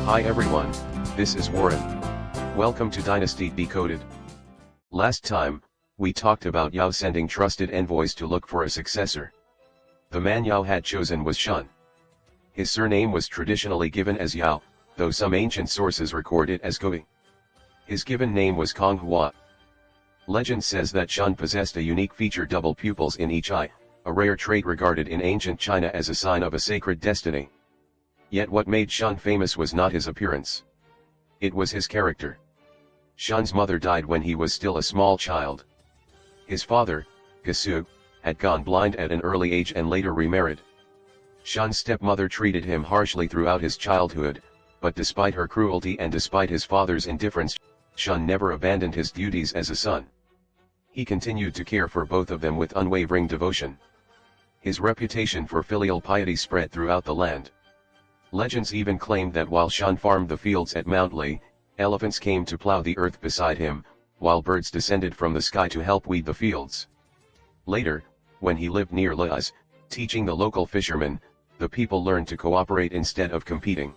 Hi everyone, this is Warren. Welcome to Dynasty Decoded. Last time, we talked about Yao sending trusted envoys to look for a successor. The man Yao had chosen was Shun. His surname was traditionally given as Yao, though some ancient sources record it as Gui. His given name was Kong Hua. Legend says that Shun possessed a unique feature: double pupils in each eye, a rare trait regarded in ancient China as a sign of a sacred destiny. Yet what made Shun famous was not his appearance. It was his character. Shun's mother died when he was still a small child. His father, Gasu, had gone blind at an early age and later remarried. Shun's stepmother treated him harshly throughout his childhood, but despite her cruelty and despite his father's indifference, Shun never abandoned his duties as a son. He continued to care for both of them with unwavering devotion. His reputation for filial piety spread throughout the land. Legends even claimed that while Shun farmed the fields at Mount Lei, elephants came to plow the earth beside him, while birds descended from the sky to help weed the fields. Later, when he lived near Leis, teaching the local fishermen, the people learned to cooperate instead of competing.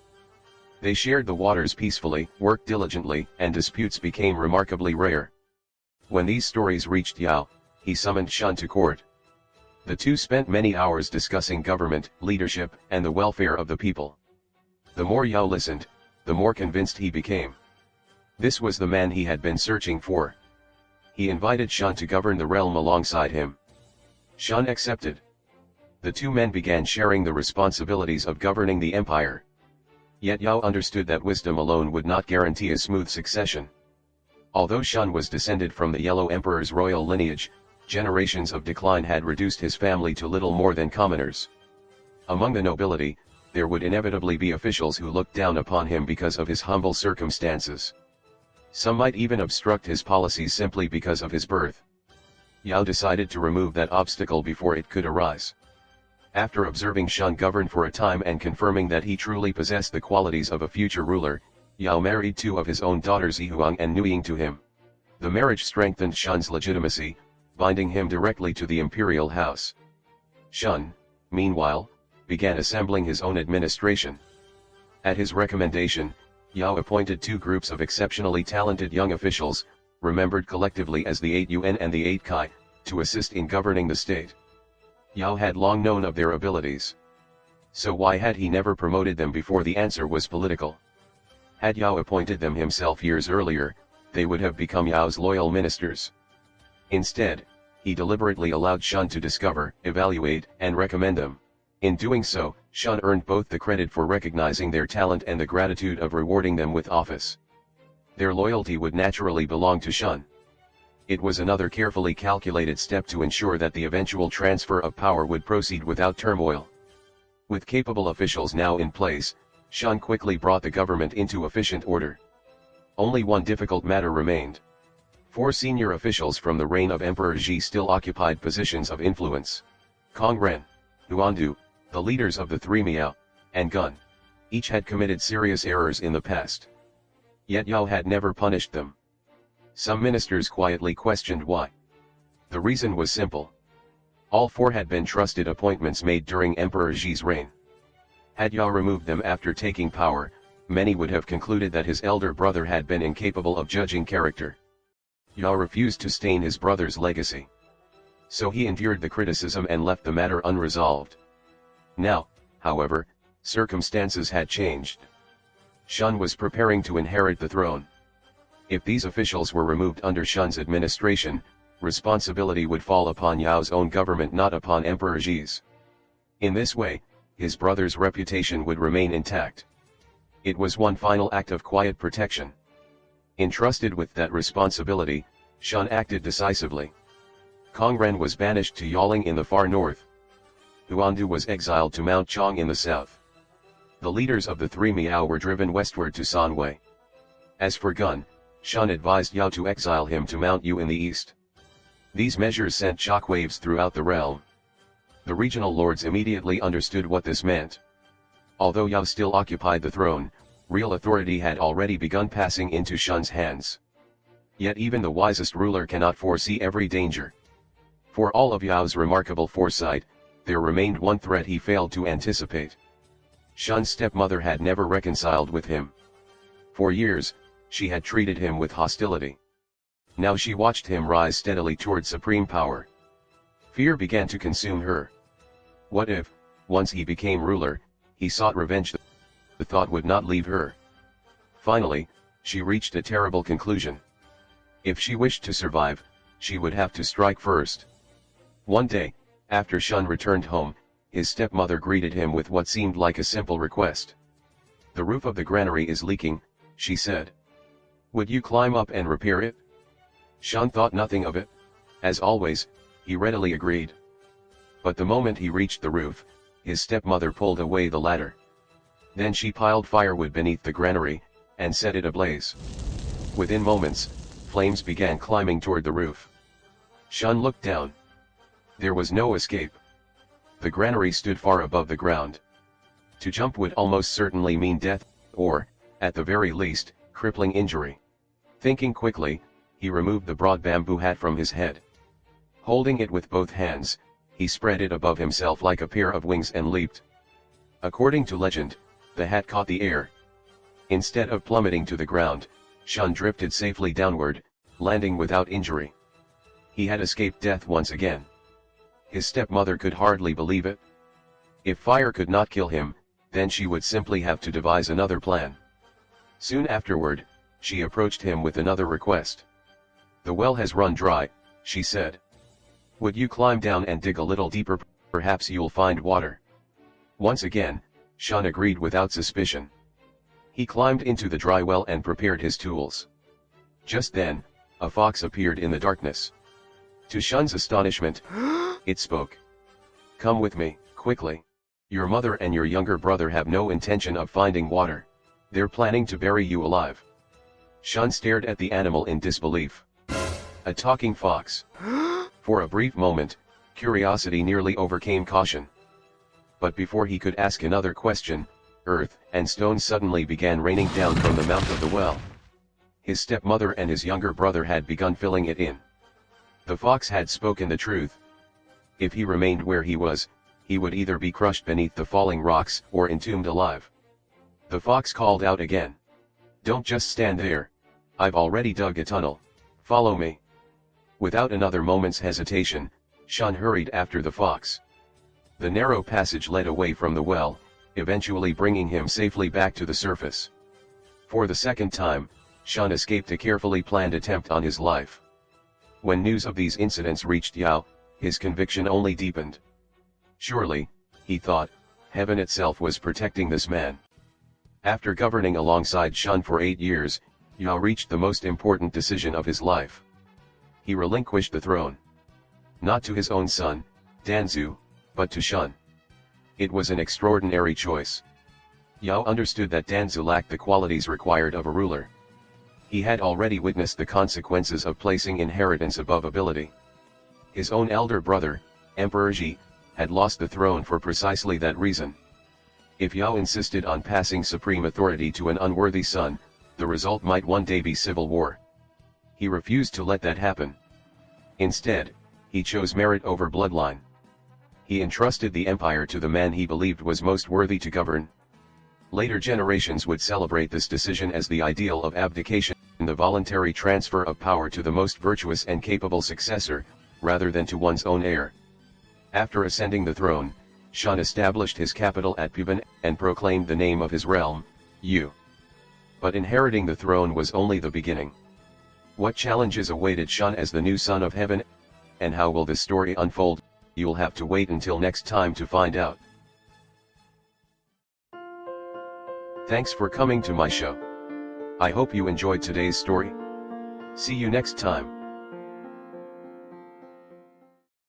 They shared the waters peacefully, worked diligently, and disputes became remarkably rare. When these stories reached Yao, he summoned Shun to court. The two spent many hours discussing government, leadership, and the welfare of the people. The more Yao listened, the more convinced he became. This was the man he had been searching for. He invited Shun to govern the realm alongside him. Shun accepted. The two men began sharing the responsibilities of governing the empire. Yet Yao understood that wisdom alone would not guarantee a smooth succession. Although Shun was descended from the Yellow Emperor's royal lineage, generations of decline had reduced his family to little more than commoners. Among the nobility, there would inevitably be officials who looked down upon him because of his humble circumstances. Some might even obstruct his policies simply because of his birth. Yao decided to remove that obstacle before it could arise. After observing Shun govern for a time and confirming that he truly possessed the qualities of a future ruler, Yao married two of his own daughters, Yihuang and Nuying, to him. The marriage strengthened Shun's legitimacy, binding him directly to the imperial house. Shun, meanwhile, began assembling his own administration. At his recommendation, Yao appointed two groups of exceptionally talented young officials, remembered collectively as the 8 Yuan and the 8 Kai, to assist in governing the state. Yao had long known of their abilities. So why had he never promoted them before? The answer was political. Had Yao appointed them himself years earlier, they would have become Yao's loyal ministers. Instead, he deliberately allowed Shun to discover, evaluate, and recommend them. In doing so, Shun earned both the credit for recognizing their talent and the gratitude of rewarding them with office. Their loyalty would naturally belong to Shun. It was another carefully calculated step to ensure that the eventual transfer of power would proceed without turmoil. With capable officials now in place, Shun quickly brought the government into efficient order. Only one difficult matter remained. 4 senior officials from the reign of Emperor Yi still occupied positions of influence. Kong Ren, Huandu, the leaders of the 3 Miao, and Gun. Each had committed serious errors in the past. Yet Yao had never punished them. Some ministers quietly questioned why. The reason was simple. All 4 had been trusted appointments made during Emperor Yi's reign. Had Yao removed them after taking power, many would have concluded that his elder brother had been incapable of judging character. Yao refused to stain his brother's legacy. So he endured the criticism and left the matter unresolved. Now, however, circumstances had changed. Shun was preparing to inherit the throne. If these officials were removed under Shun's administration, responsibility would fall upon Yao's own government, not upon Emperor Yi's. In this way, his brother's reputation would remain intact. It was one final act of quiet protection. Entrusted with that responsibility, Shun acted decisively. Kong Ren was banished to Yaling in the far north. Huandu was exiled to Mount Chong in the south. The leaders of the 3 Miao were driven westward to Sanwei. As for Gun, Shun advised Yao to exile him to Mount Yu in the east. These measures sent shockwaves throughout the realm. The regional lords immediately understood what this meant. Although Yao still occupied the throne, real authority had already begun passing into Shun's hands. Yet even the wisest ruler cannot foresee every danger. For all of Yao's remarkable foresight, there remained one threat he failed to anticipate. Shun's stepmother had never reconciled with him. For years, she had treated him with hostility. Now she watched him rise steadily toward supreme power. Fear began to consume her. What if, once he became ruler, he sought revenge? The thought would not leave her. Finally, she reached a terrible conclusion. If she wished to survive, she would have to strike first. One day, after Shun returned home, his stepmother greeted him with what seemed like a simple request. "The roof of the granary is leaking," she said. "Would you climb up and repair it?" Shun thought nothing of it. As always, he readily agreed. But the moment he reached the roof, his stepmother pulled away the ladder. Then she piled firewood beneath the granary, and set it ablaze. Within moments, flames began climbing toward the roof. Shun looked down. There was no escape. The granary stood far above the ground. To jump would almost certainly mean death, or, at the very least, crippling injury. Thinking quickly, he removed the broad bamboo hat from his head. Holding it with both hands, he spread it above himself like a pair of wings and leaped. According to legend, the hat caught the air. Instead of plummeting to the ground, Shun drifted safely downward, landing without injury. He had escaped death once again. His stepmother could hardly believe it. If fire could not kill him, then she would simply have to devise another plan. Soon afterward, she approached him with another request. "The well has run dry," she said. "Would you climb down and dig a little deeper? Perhaps you'll find water." Once again, Shun agreed without suspicion. He climbed into the dry well and prepared his tools. Just then, a fox appeared in the darkness. To Shun's astonishment, it spoke. "Come with me, quickly. Your mother and your younger brother have no intention of finding water. They're planning to bury you alive." Shun stared at the animal in disbelief. A talking fox. For a brief moment, curiosity nearly overcame caution. But before he could ask another question, earth and stone suddenly began raining down from the mouth of the well. His stepmother and his younger brother had begun filling it in. The fox had spoken the truth. If he remained where he was, he would either be crushed beneath the falling rocks or entombed alive. The fox called out again. "Don't just stand there. I've already dug a tunnel. Follow me." Without another moment's hesitation, Shun hurried after the fox. The narrow passage led away from the well, eventually bringing him safely back to the surface. For the second time, Shun escaped a carefully planned attempt on his life. When news of these incidents reached Yao, his conviction only deepened. Surely, he thought, heaven itself was protecting this man. After governing alongside Shun for 8 years, Yao reached the most important decision of his life. He relinquished the throne. Not to his own son, Danzu, but to Shun. It was an extraordinary choice. Yao understood that Danzu lacked the qualities required of a ruler. He had already witnessed the consequences of placing inheritance above ability. His own elder brother, Emperor Yi, had lost the throne for precisely that reason. If Yao insisted on passing supreme authority to an unworthy son, the result might one day be civil war. He refused to let that happen. Instead, he chose merit over bloodline. He entrusted the empire to the man he believed was most worthy to govern. Later generations would celebrate this decision as the ideal of abdication, the voluntary transfer of power to the most virtuous and capable successor, rather than to one's own heir. After ascending the throne, Shun established his capital at Puban, and proclaimed the name of his realm, Yu. But inheriting the throne was only the beginning. What challenges awaited Shun as the new son of heaven, and how will this story unfold? You'll have to wait until next time to find out. Thanks for coming to my show. I hope you enjoyed today's story. See you next time.